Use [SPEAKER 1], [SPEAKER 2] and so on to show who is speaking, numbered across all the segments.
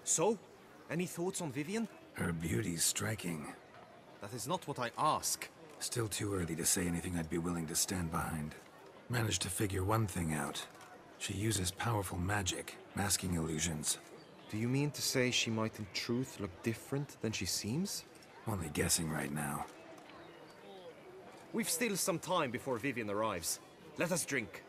[SPEAKER 1] So? Any thoughts on Vivienne?
[SPEAKER 2] Her beauty's striking.
[SPEAKER 1] That is not what I ask.
[SPEAKER 2] Still too early to say anything I'd be willing to stand behind. Managed to figure one thing out. She uses powerful magic, masking illusions.
[SPEAKER 1] Do you mean to say she might in truth look different than she seems?
[SPEAKER 2] Only guessing right now.
[SPEAKER 1] We've still some time before Vivienne arrives. Let us drink.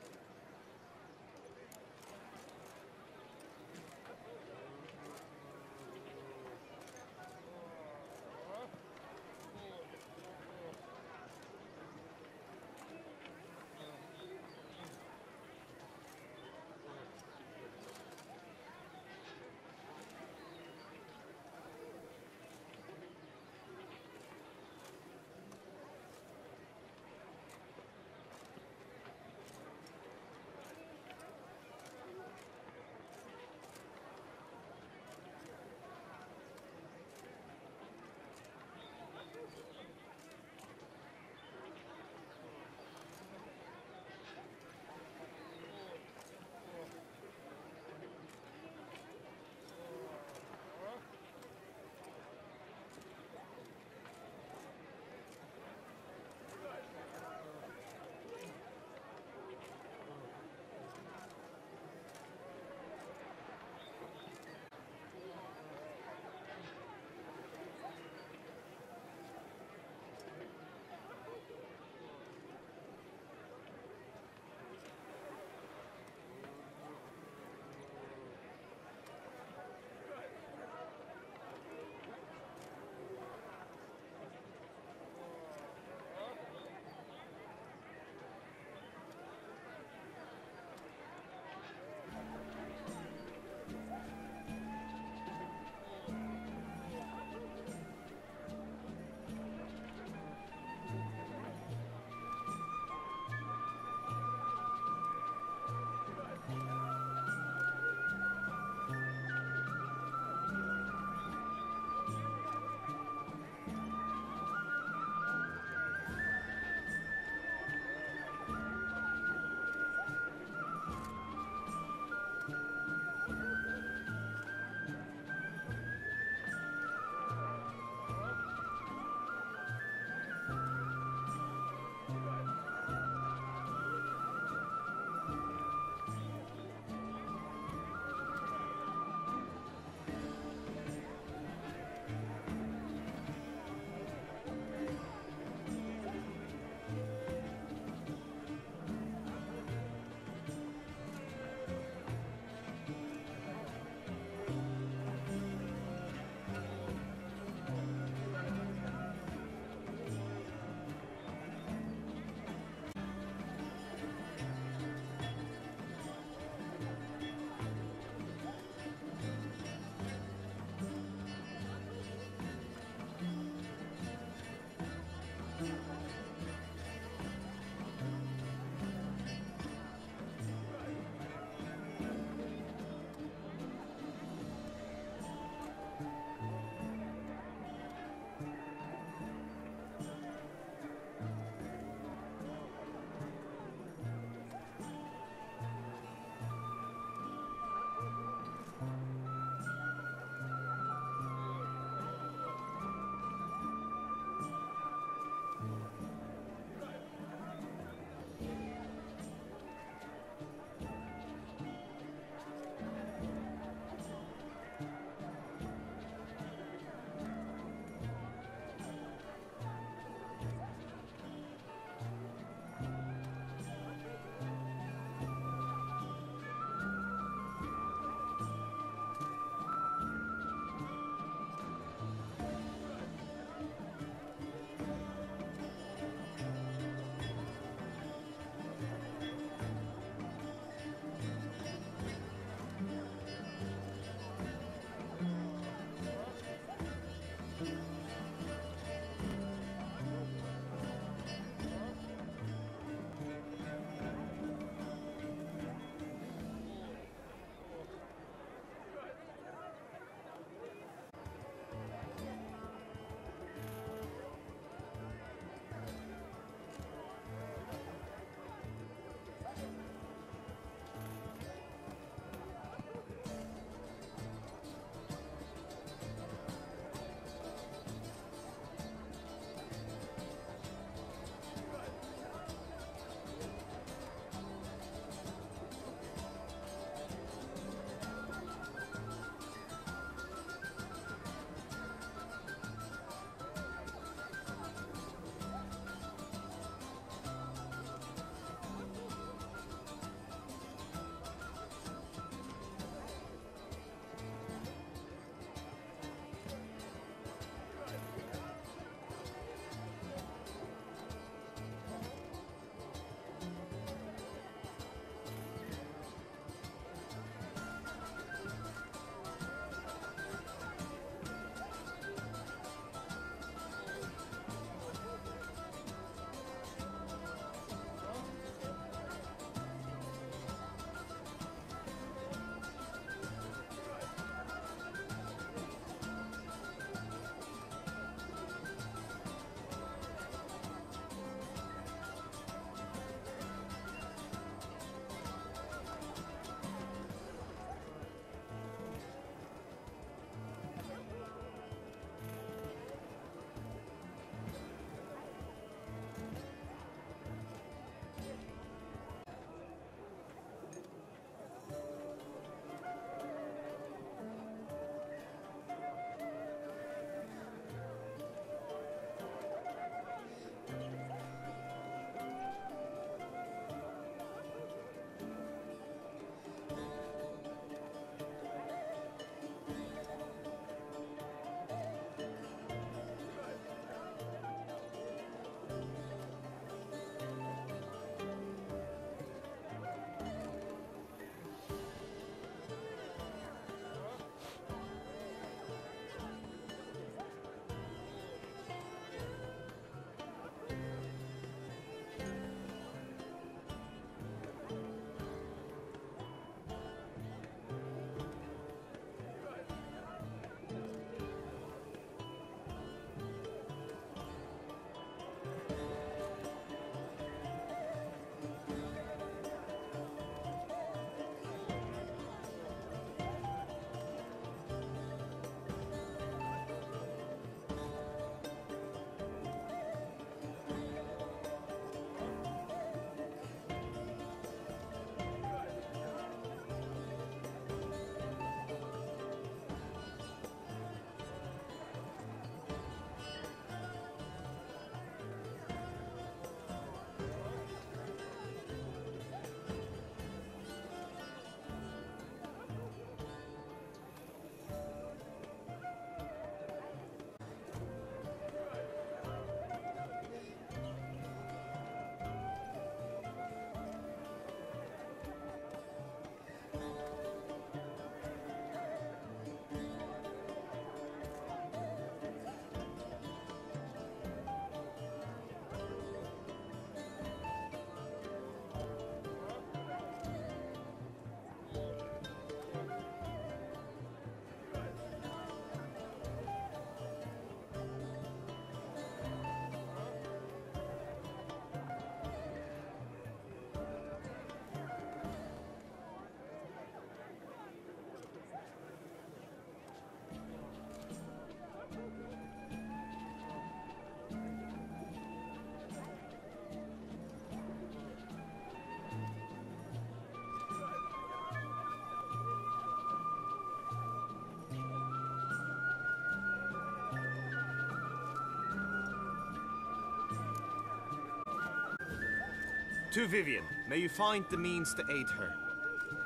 [SPEAKER 1] To Vivian. May you find the means to aid her.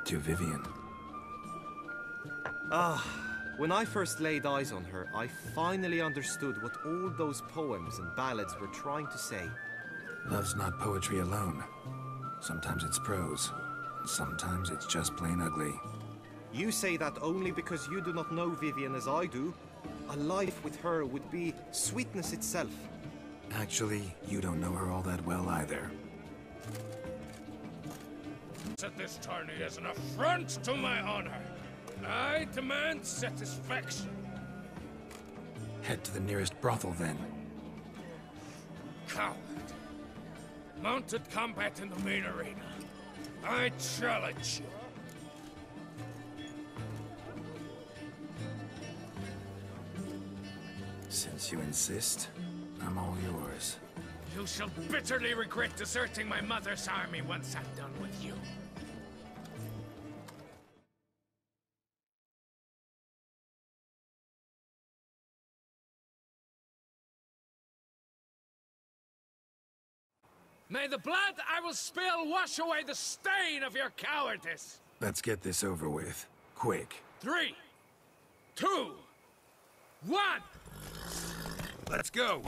[SPEAKER 2] To Vivian.
[SPEAKER 1] When I first laid eyes on her, I finally understood what all those poems and ballads were trying to say.
[SPEAKER 2] Love's not poetry alone. Sometimes it's prose, and sometimes it's just plain ugly.
[SPEAKER 1] You say that only because you do not know Vivian as I do. A life with her would be sweetness itself.
[SPEAKER 2] Actually, you don't know her all that well either.
[SPEAKER 3] At this tourney is an affront to my honor. I demand satisfaction.
[SPEAKER 2] Head to the nearest brothel then.
[SPEAKER 3] Coward. Mounted combat in the main arena. I challenge you.
[SPEAKER 2] Since you insist, I'm all yours.
[SPEAKER 3] You shall bitterly regret deserting my mother's army once I'm done with you. May the blood I will spill wash away the stain of your cowardice!
[SPEAKER 2] Let's get this over with. Quick.
[SPEAKER 3] 3, 2, 1!
[SPEAKER 2] Let's go!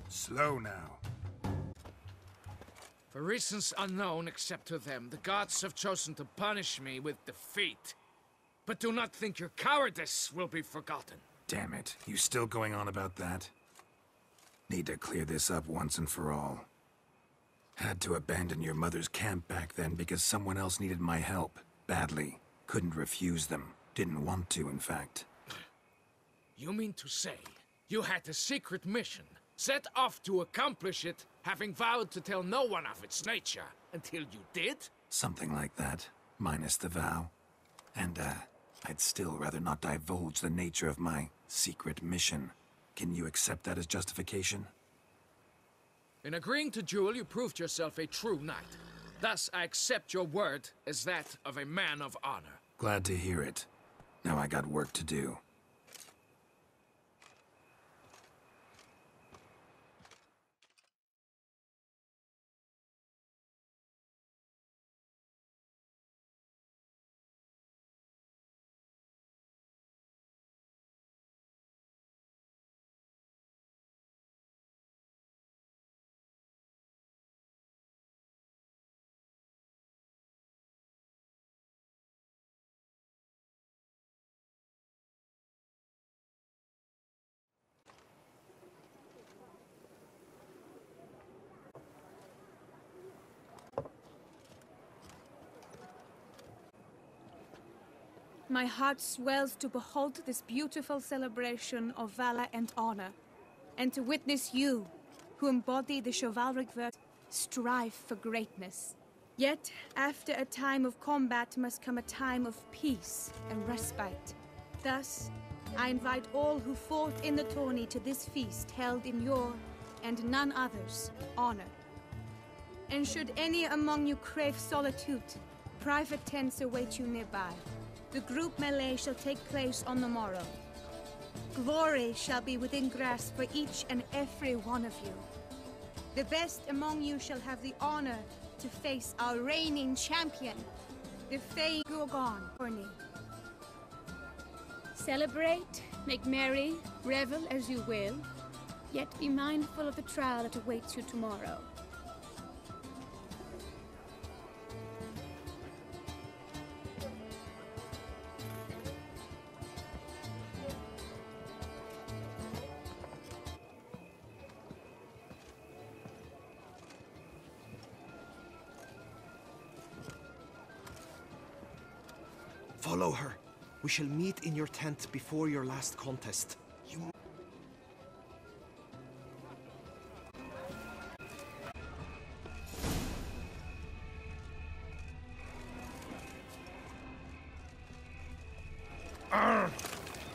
[SPEAKER 2] Slow now.
[SPEAKER 3] For reasons unknown except to them, the gods have chosen to punish me with defeat. But do not think your cowardice will be forgotten.
[SPEAKER 2] Damn it. You still going on about that? Need to clear this up once and for all. Had to abandon your mother's camp back then because someone else needed my help. Badly. Couldn't refuse them. Didn't want to, in fact.
[SPEAKER 3] You mean to say you had a secret mission, set off to accomplish it, having vowed to tell no one of its nature, until you did?
[SPEAKER 2] Something like that. Minus the vow. And, I'd still rather not divulge the nature of my secret mission. Can you accept that as justification?
[SPEAKER 3] In agreeing to duel, you proved yourself a true knight. Thus, I accept your word as that of a man of honor.
[SPEAKER 2] Glad to hear it. Now I got work to do.
[SPEAKER 4] My heart swells to behold this beautiful celebration of valor and honor, and to witness you, who embody the chivalric virtue, strive for greatness. Yet, after a time of combat must come a time of peace and respite. Thus, I invite all who fought in the tourney to this feast held in your, and none other's, honor. And should any among you crave solitude, private tents await you nearby. The group melee shall take place on the morrow. Glory shall be within grasp for each and every one of you. The best among you shall have the honor to face our reigning champion, the famed Gorgon. Celebrate, make merry, revel as you will, yet be mindful of the trial that awaits you tomorrow.
[SPEAKER 1] Follow her. We shall meet in your tent before your last contest. You...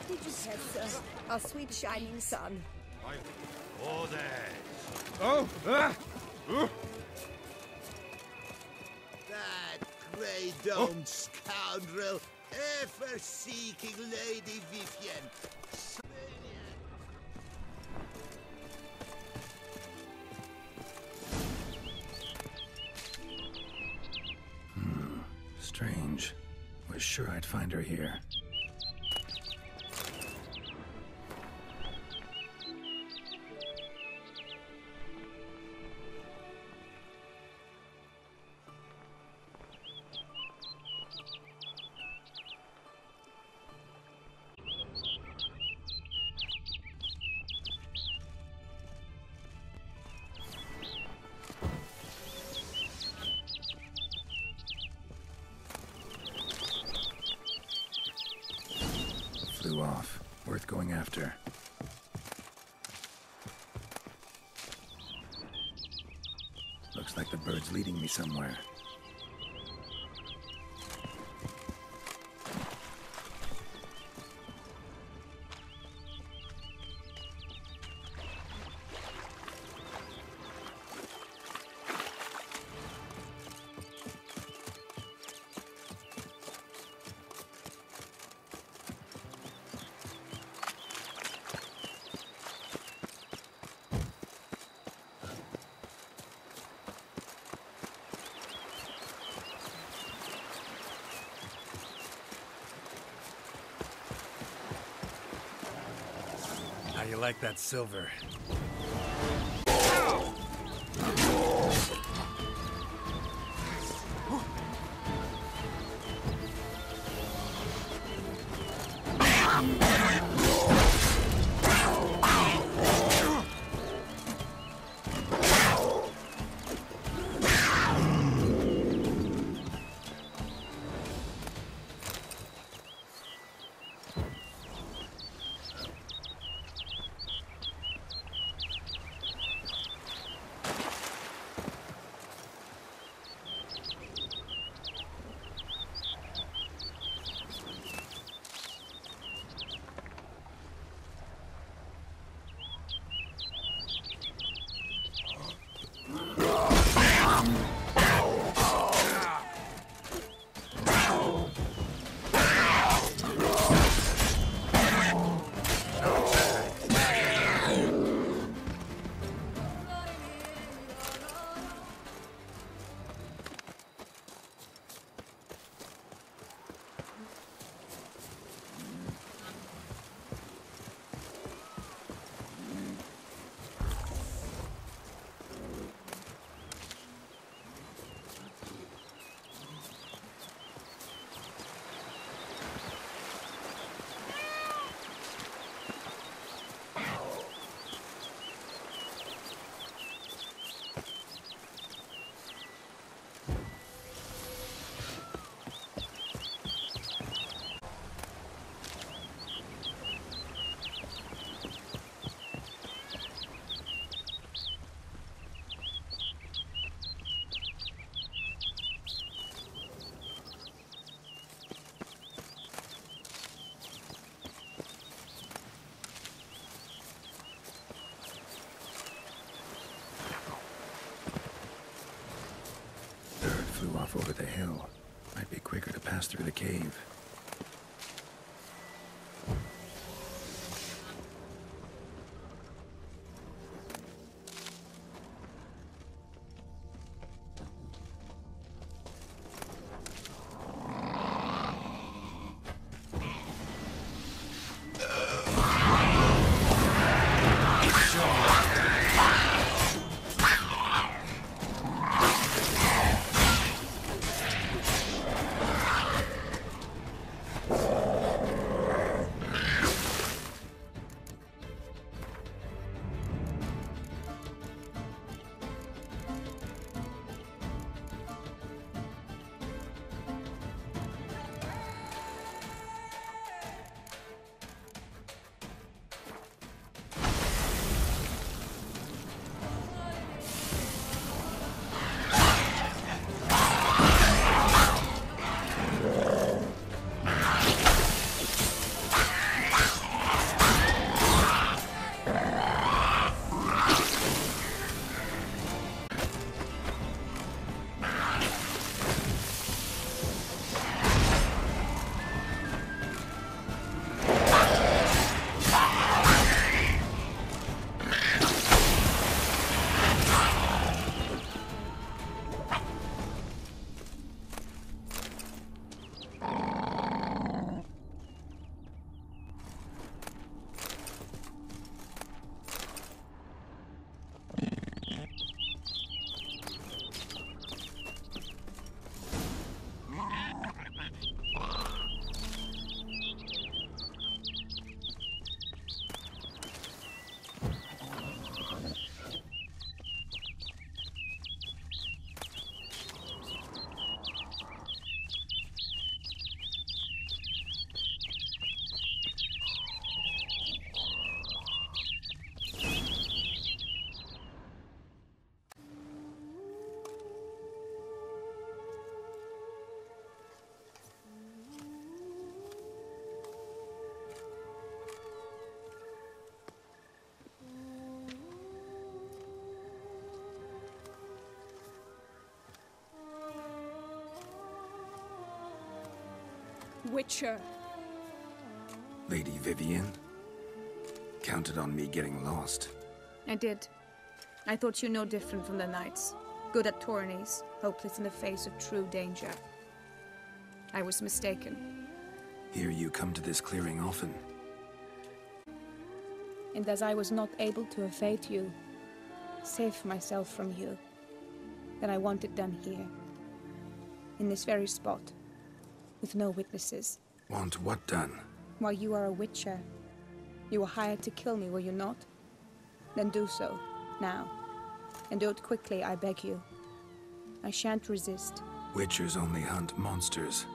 [SPEAKER 5] Did you say, sir? Our sweet shining sun.
[SPEAKER 3] Oh!
[SPEAKER 6] That grey domed scoundrel, ever seeking Lady Vivienne.
[SPEAKER 2] Strange. Was sure I'd find her here. Flew off. Worth going after. Looks like the bird's leading me somewhere. How you like that silver? Flew off over the hill. Might be quicker to pass through the cave.
[SPEAKER 4] Witcher.
[SPEAKER 2] Lady Vivienne? Counted on me getting lost.
[SPEAKER 4] I did. I thought you no different from the knights. Good at tourneys, hopeless in the face of true danger. I was mistaken.
[SPEAKER 2] Hear you come to this clearing often.
[SPEAKER 4] And as I was not able to evade you, save myself from you, then I want it done here. In this very spot. With no witnesses.
[SPEAKER 2] Want what done?
[SPEAKER 4] While you are a witcher. You were hired to kill me, were you not? Then do so, now. And do it quickly, I beg you. I shan't resist.
[SPEAKER 2] Witchers only hunt monsters.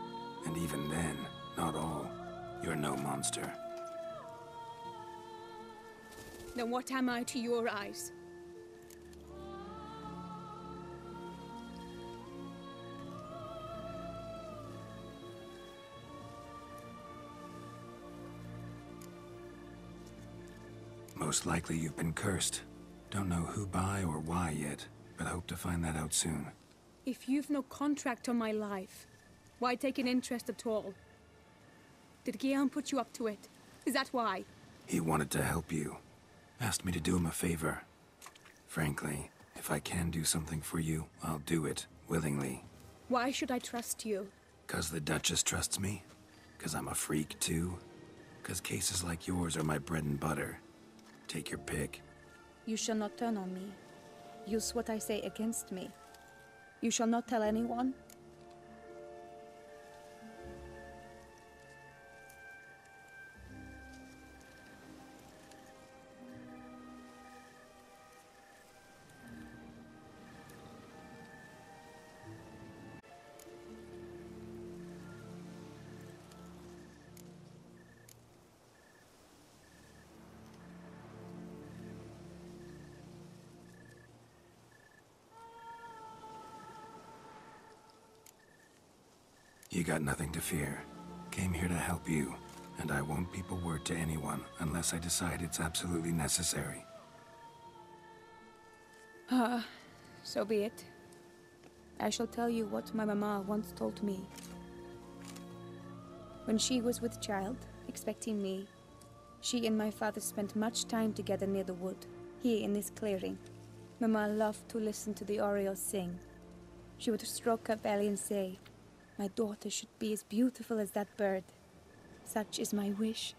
[SPEAKER 2] And even then, not all. You're no monster.
[SPEAKER 4] Then what am I to your eyes?
[SPEAKER 2] Most likely you've been cursed. Don't know who by or why yet, but hope to find that out soon.
[SPEAKER 4] If you've no contract on my life, why take an interest at all? Did Guillaume put you up to it? Is that why?
[SPEAKER 2] He wanted to help you. Asked me to do him a favor. Frankly, if I can do something for you, I'll do it, willingly.
[SPEAKER 4] Why should I trust you?
[SPEAKER 2] 'Cause the Duchess trusts me? 'Cause I'm a freak, too? 'Cause cases like yours are my bread and butter. Take your pick.
[SPEAKER 4] You shall not turn on me. Use what I say against me. You shall not tell anyone?
[SPEAKER 2] You got nothing to fear. Came here to help you, and I won't peep a word to anyone unless I decide it's absolutely necessary.
[SPEAKER 4] So be it. I shall tell you what my mama once told me. When she was with child, expecting me, she and my father spent much time together near the wood, here in this clearing. Mama loved to listen to the orioles sing. She would stroke her belly and say, "My daughter should be as beautiful as that bird. Such is my wish."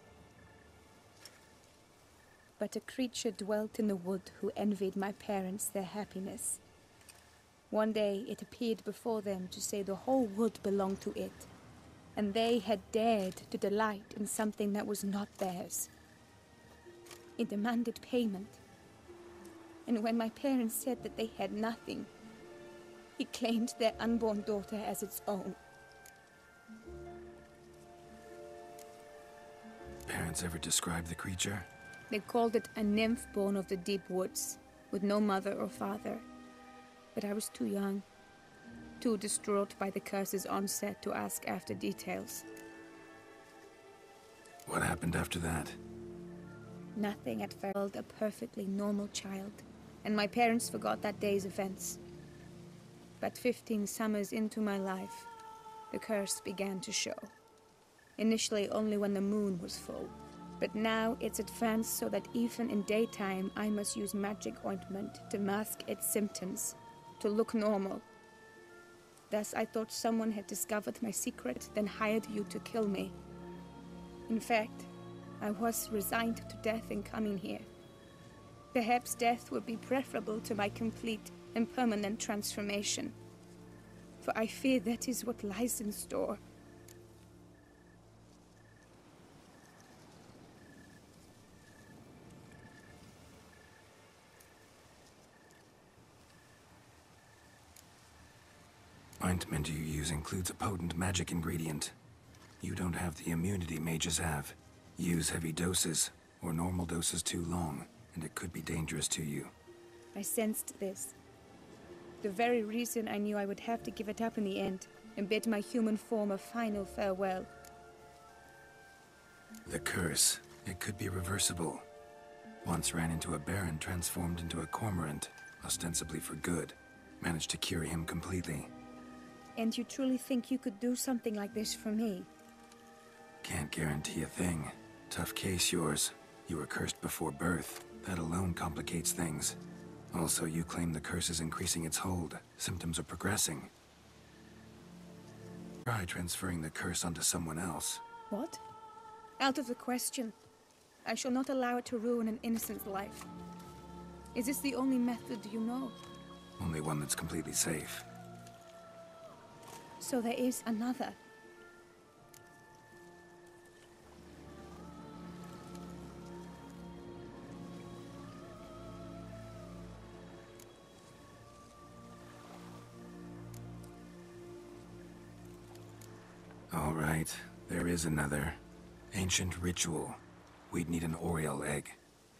[SPEAKER 4] But a creature dwelt in the wood who envied my parents their happiness. One day it appeared before them to say the whole wood belonged to it, and they had dared to delight in something that was not theirs. It demanded payment, and when my parents said that they had nothing, it claimed their unborn daughter as its own.
[SPEAKER 2] Parents ever describe the creature?
[SPEAKER 4] They called it a nymph born of the deep woods, with no mother or father. But I was too young, too distraught by the curse's onset to ask after details.
[SPEAKER 2] What happened after that?
[SPEAKER 4] Nothing at first. A perfectly normal child, and my parents forgot that day's events. But 15 summers into my life, the curse began to show. Initially only when the moon was full. But now it's advanced so that even in daytime I must use magic ointment to mask its symptoms, to look normal. Thus I thought someone had discovered my secret, then hired you to kill me. In fact, I was resigned to death in coming here. Perhaps death would be preferable to my complete and permanent transformation. For I fear that is what lies in store.
[SPEAKER 2] Ointment you use includes a potent magic ingredient. You don't have the immunity mages have. Use heavy doses, or normal doses too long, and it could be dangerous to you.
[SPEAKER 4] I sensed this. The very reason I knew I would have to give it up in the end, and bid my human form a final farewell.
[SPEAKER 2] The curse, it could be reversible. Once ran into a baron transformed into a cormorant, ostensibly for good. Managed to cure him completely.
[SPEAKER 4] And you truly think you could do something like this for me?
[SPEAKER 2] Can't guarantee a thing. Tough case, yours. You were cursed before birth. That alone complicates things. Also, you claim the curse is increasing its hold. Symptoms are progressing. Try transferring the curse onto someone else.
[SPEAKER 4] What? Out of the question. I shall not allow it to ruin an innocent's life. Is this the only method you know?
[SPEAKER 2] Only one that's completely safe.
[SPEAKER 4] So there is another.
[SPEAKER 2] All right, there is another. Ancient ritual. We'd need an Oriel egg.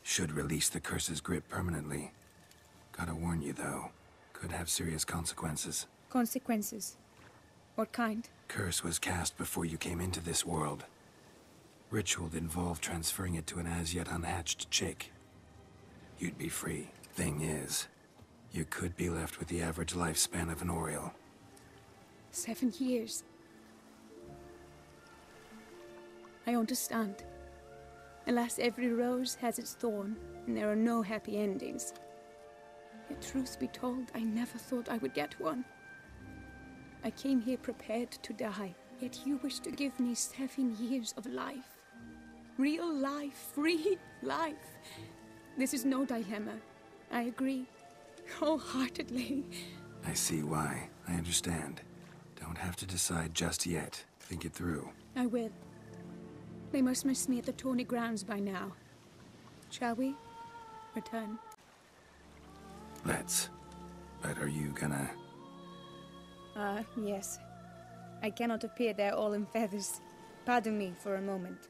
[SPEAKER 2] Should release the curse's grip permanently. Gotta warn you, though. Could have serious consequences.
[SPEAKER 4] Consequences? What kind?
[SPEAKER 2] Curse was cast before you came into this world. Ritual involved transferring it to an as-yet unhatched chick. You'd be free. Thing is, you could be left with the average lifespan of an Oriel.
[SPEAKER 4] 7 years. I understand. Alas, every rose has its thorn, and there are no happy endings. Yet, truth be told, I never thought I would get one. I came here prepared to die, yet you wish to give me 7 years of life. Real life, free life. This is no dilemma. I agree, wholeheartedly.
[SPEAKER 2] I see why. I understand. Don't have to decide just yet. Think it through.
[SPEAKER 4] I will. They must miss me at the Tawny grounds by now. Shall we? Return.
[SPEAKER 2] Let's. But are you gonna...
[SPEAKER 4] Yes. I cannot appear there all in feathers. Pardon me for a moment.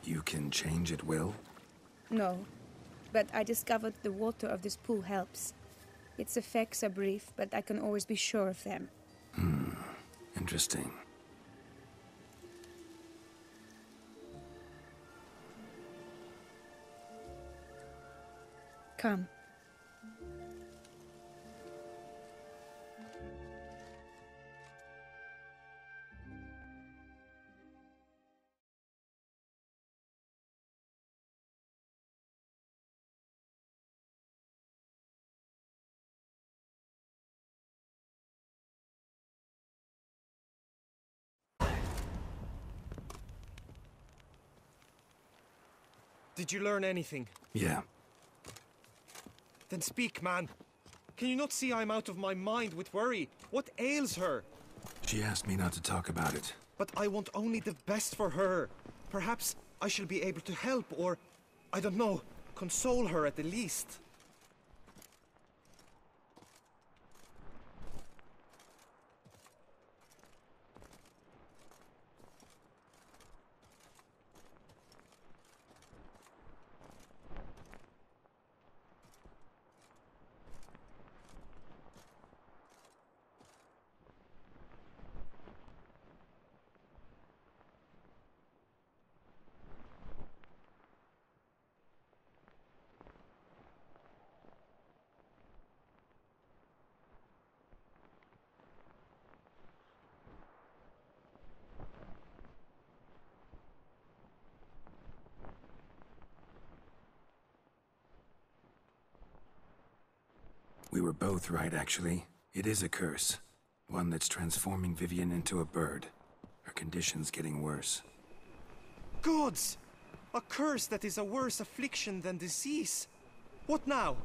[SPEAKER 2] You can change at will?
[SPEAKER 4] No, but I discovered the water of this pool helps. Its effects are brief, but I can always be sure of them.
[SPEAKER 2] Interesting.
[SPEAKER 4] Come.
[SPEAKER 1] Did you learn anything?
[SPEAKER 2] Yeah.
[SPEAKER 1] Then speak, man. Can you not see I'm out of my mind with worry? What ails her?
[SPEAKER 2] She asked me not to talk about it.
[SPEAKER 1] But I want only the best for her. Perhaps I shall be able to help or, I don't know, console her at the least.
[SPEAKER 2] We were both right, actually. It is a curse. One that's transforming Vivienne into a bird. Her condition's getting worse.
[SPEAKER 1] Gods! A curse that is a worse affliction than disease. What now?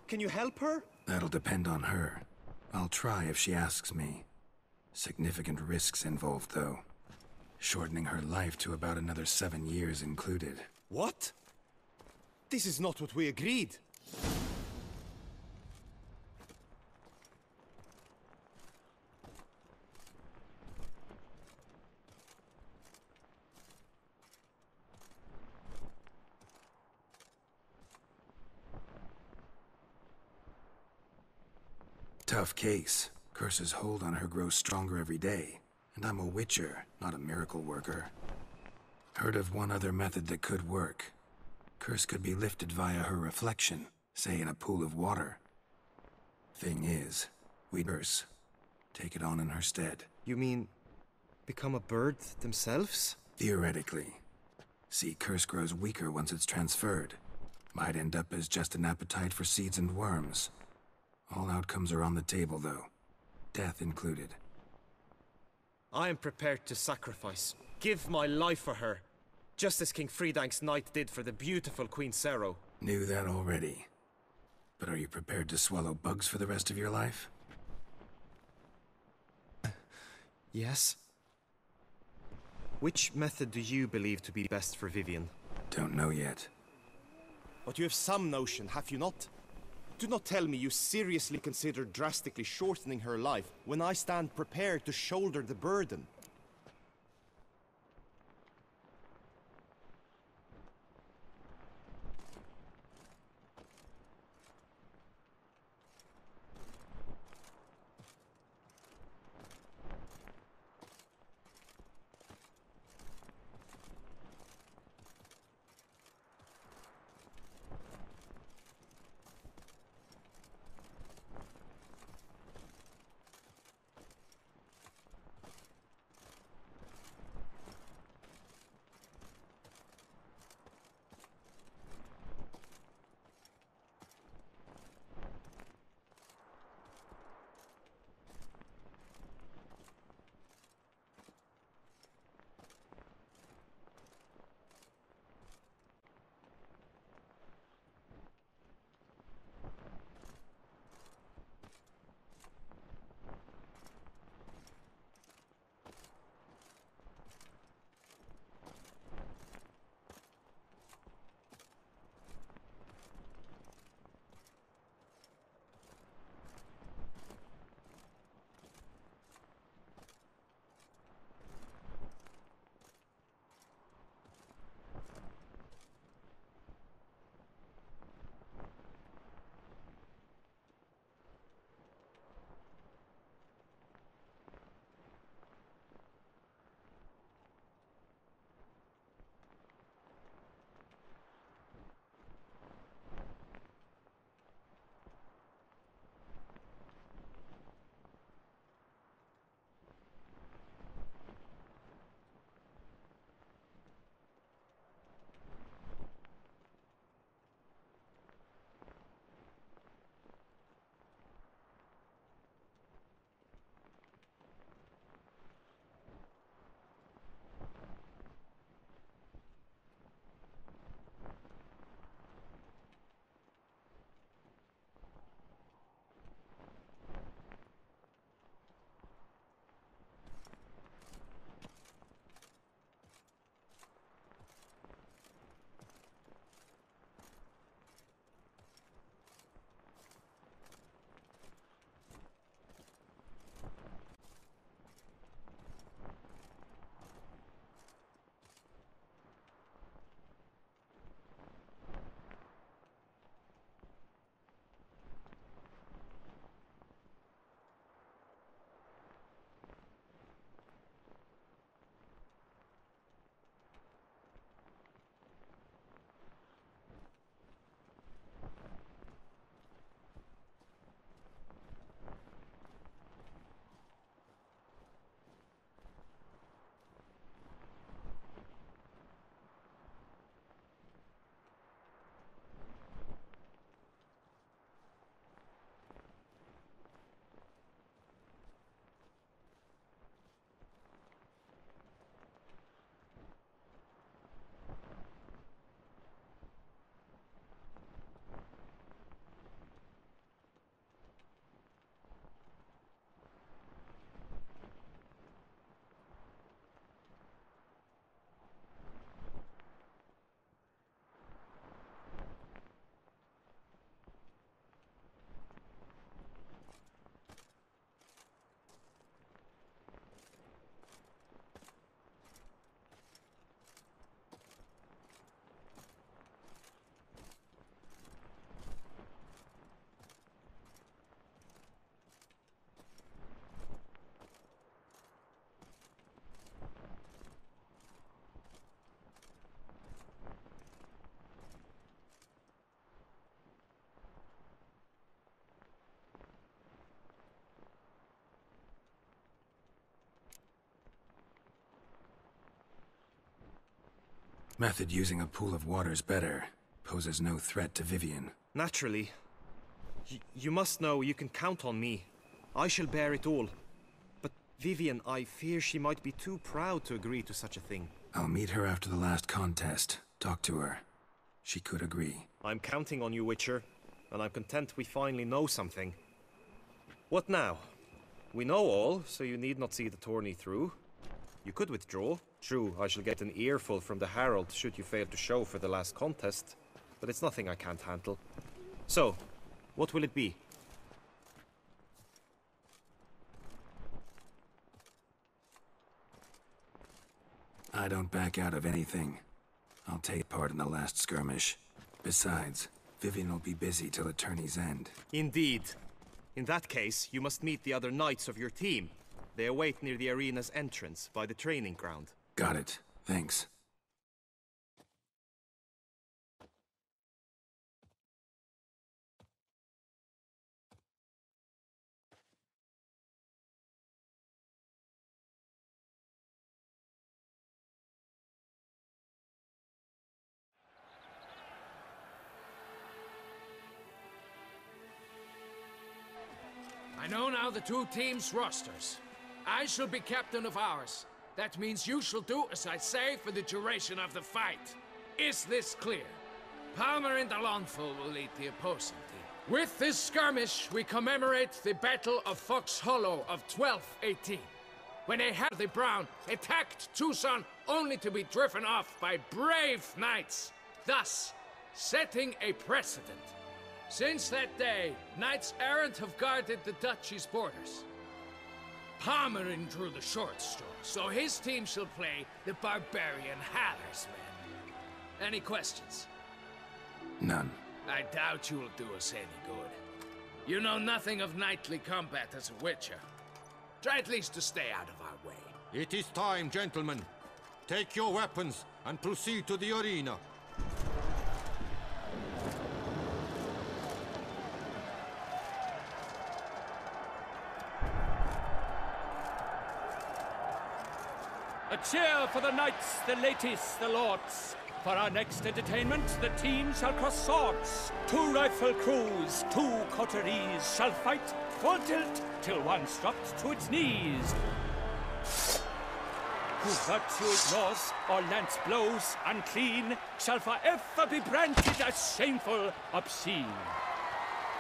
[SPEAKER 1] Can you help her?
[SPEAKER 2] That'll depend on her. I'll try if she asks me. Significant risks involved, though. Shortening her life to about another 7 years included.
[SPEAKER 1] What? This is not what we agreed.
[SPEAKER 2] tough case. Curse's hold on her grows stronger every day. And I'm a witcher, not a miracle worker. Heard of one other method that could work. Curse could be lifted via her reflection, say in a pool of water. Thing is, we Curse. Take it on in her stead.
[SPEAKER 1] You mean become a bird themselves?
[SPEAKER 2] Theoretically. See, Curse grows weaker once it's transferred. Might end up as just an appetite for seeds and worms. All outcomes are on the table, though. Death included.
[SPEAKER 1] I am prepared to sacrifice. Give my life for her. Just as King Fridank's knight did for the beautiful Queen Sero.
[SPEAKER 2] Knew that already. But are you prepared to swallow bugs for the rest of your life?
[SPEAKER 1] Yes. Which method do you believe to be best for Vivienne?
[SPEAKER 2] Don't know yet.
[SPEAKER 1] But you have some notion, have you not? Do not tell me you seriously consider drastically shortening her life when I stand prepared to shoulder the burden.
[SPEAKER 2] Method using a pool of water's better. Poses no threat to Vivian.
[SPEAKER 1] Naturally. You must know you can count on me. I shall bear it all. But Vivian, I fear she might be too proud to agree to such a thing.
[SPEAKER 2] I'll meet her after the last contest. Talk to her. She could agree.
[SPEAKER 1] I'm counting on you, Witcher. And I'm content we finally know something. What now? We know all, so you need not see the tourney through. You could withdraw. True, I shall get an earful from the Herald should you fail to show for the last contest. But it's nothing I can't handle. So, what will it be?
[SPEAKER 2] I don't back out of anything. I'll take part in the last skirmish. Besides, Vivian will be busy till the tourney's end.
[SPEAKER 1] Indeed. In that case, you must meet the other knights of your team. They await near the arena's entrance, by the training ground.
[SPEAKER 2] Got it. Thanks.
[SPEAKER 3] I know now the two teams' rosters. I shall be captain of ours. That means you shall do as I say for the duration of the fight. Is this clear? Palmer and Alonso will lead the opposing team. With this skirmish, we commemorate the Battle of Fox Hollow of 1218, when Harry the Brown attacked Tucson only to be driven off by brave knights, thus setting a precedent. Since that day, knights errant have guarded the duchy's borders. Palmerin drew the short straw, so his team shall play the barbarian Haller's men. Any questions?
[SPEAKER 2] None.
[SPEAKER 3] I doubt you'll do us any good. You know nothing of knightly combat as a witcher. Try at least to stay out of our way.
[SPEAKER 7] It is time, gentlemen. Take your weapons and proceed to the arena.
[SPEAKER 8] A cheer for the knights, the ladies, the lords. For our next entertainment, the team shall cross swords. 2 rifle crews, 2 coteries shall fight full tilt till one's dropped to its knees. Who virtue ignores or lance blows unclean shall forever be branded as shameful, obscene.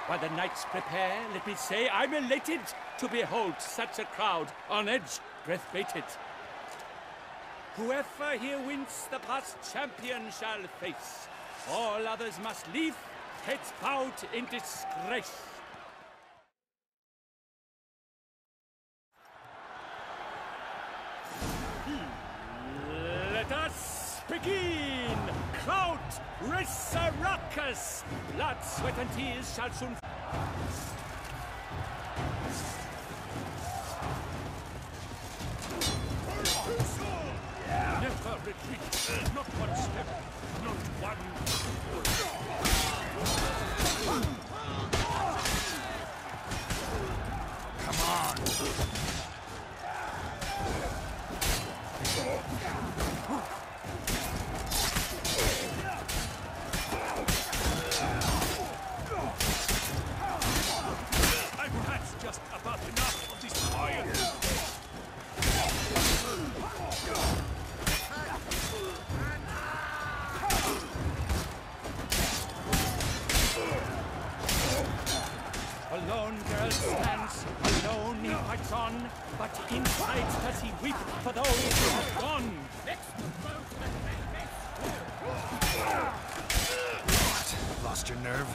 [SPEAKER 8] While the knights prepare, let me say I'm elated to behold such a crowd on edge, breath-baited. Whoever here wins the past champion shall face. All others must leave, heads bowed in disgrace. Let us begin! Crowd, raise a ruckus! Blood, sweat and tears shall soon... Never retreat, not one step, not one...
[SPEAKER 2] Come on!
[SPEAKER 8] I've had just about enough of this fire. Alone girl stands, alone he fights on, but inside does he weep for those who have gone.
[SPEAKER 2] What? Lost your nerve?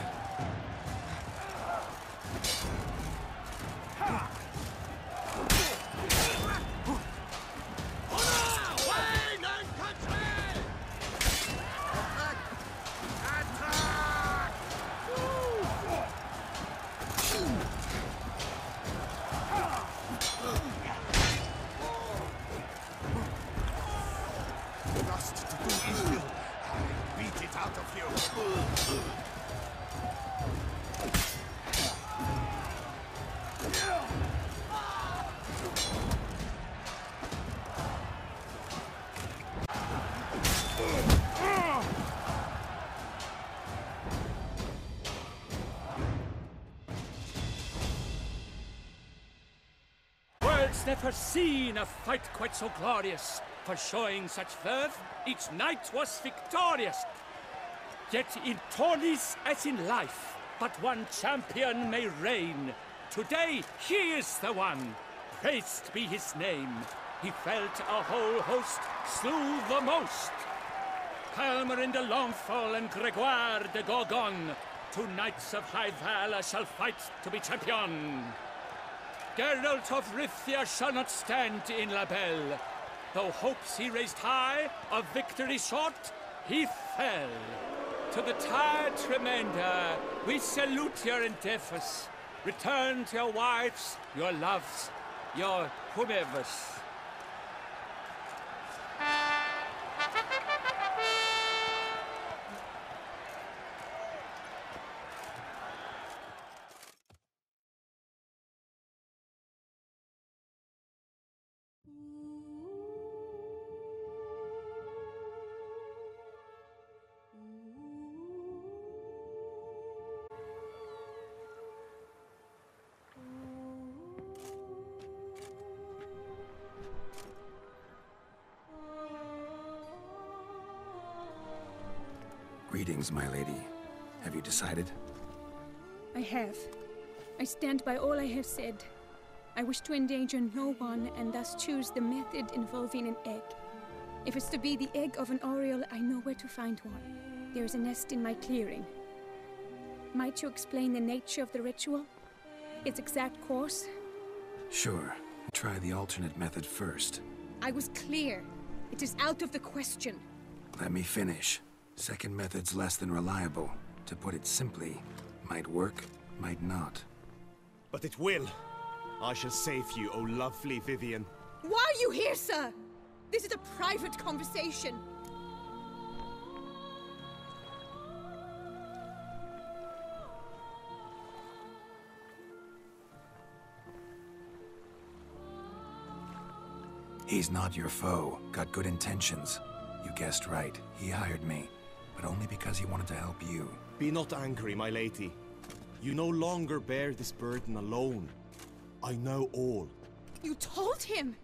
[SPEAKER 6] Lust to do evil. I beat it out of you.
[SPEAKER 8] never seen a fight quite so glorious. For showing such verve, each knight was victorious. Yet in tourneys as in life, but one champion may reign. Today he is the one. Praised be his name. He felt a whole host, slew the most. Palmer de Longfall and Gregoire de Gorgon, two knights of high valor shall fight to be champion. Geralt of Rivia shall not stand in La Belle. Though hopes he raised high, of victory short, he fell. To the tired Tremenda, we salute your endeavors. Return to your wives, your loves, your whomevers.
[SPEAKER 2] Greetings, my lady. Have you decided?
[SPEAKER 4] I have. I stand by all I have said. I wish to endanger no one and thus choose the method involving an egg. If it's to be the egg of an oriole, I know where to find one. There is a nest in my clearing. Might you explain the nature of the ritual? Its exact course?
[SPEAKER 2] Sure. Try the alternate method first.
[SPEAKER 4] I was clear. It is out of the question.
[SPEAKER 2] Let me finish. Second method's less than reliable. To put it simply, might work, might not.
[SPEAKER 1] But it will. I shall save you, O lovely Vivian.
[SPEAKER 4] Why are you here, sir? This is a private conversation.
[SPEAKER 2] He's not your foe. Got good intentions. You guessed right. He hired me. But only because he wanted to help you.
[SPEAKER 1] Be not angry, my lady. You no longer bear this burden alone. I know all.
[SPEAKER 4] You told him!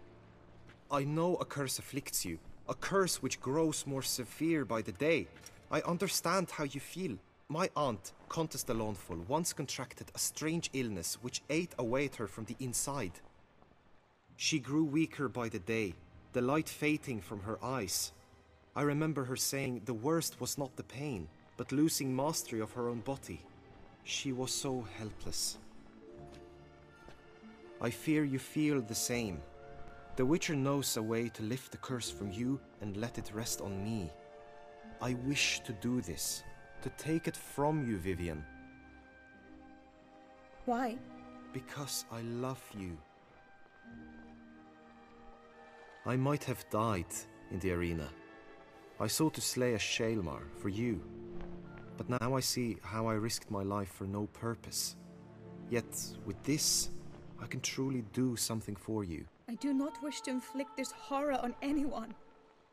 [SPEAKER 1] I know a curse afflicts you. A curse which grows more severe by the day. I understand how you feel. My aunt, Countess de Launfal, once contracted a strange illness which ate away at her from the inside. She grew weaker by the day, the light fading from her eyes. I remember her saying the worst was not the pain, but losing mastery of her own body. She was so helpless. I fear you feel the same. The Witcher knows a way to lift the curse from you and let it rest on me. I wish to do this, to take it from you, Vivian.
[SPEAKER 4] Why?
[SPEAKER 1] Because I love you. I might have died in the arena. I sought to slay a Shaelmar for you. But now I see how I risked my life for no purpose. Yet, with this, I can truly do something for you.
[SPEAKER 4] I do not wish to inflict this horror on anyone.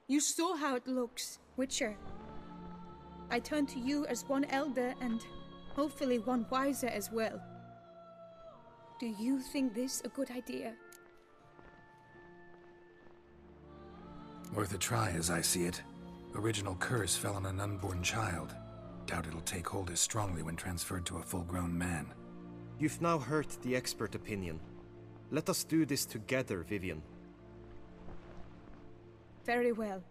[SPEAKER 4] You saw how it looks, Witcher. I turn to you as one elder and hopefully one wiser as well. Do you think this a good idea?
[SPEAKER 2] Worth a try, as I see it. Original curse fell on an unborn child. Doubt it'll take hold as strongly when transferred to a full-grown man.
[SPEAKER 1] You've now heard the expert opinion. Let us do this together, Vivian.
[SPEAKER 4] Very well.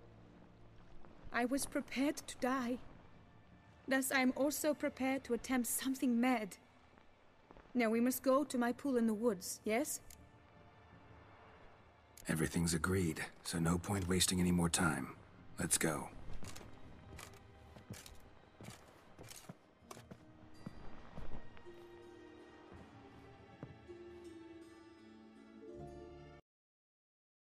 [SPEAKER 4] I was prepared to die. Thus I am also prepared to attempt something mad. Now we must go to my pool in the woods, yes?
[SPEAKER 2] Everything's agreed, so no point wasting any more time. Let's go.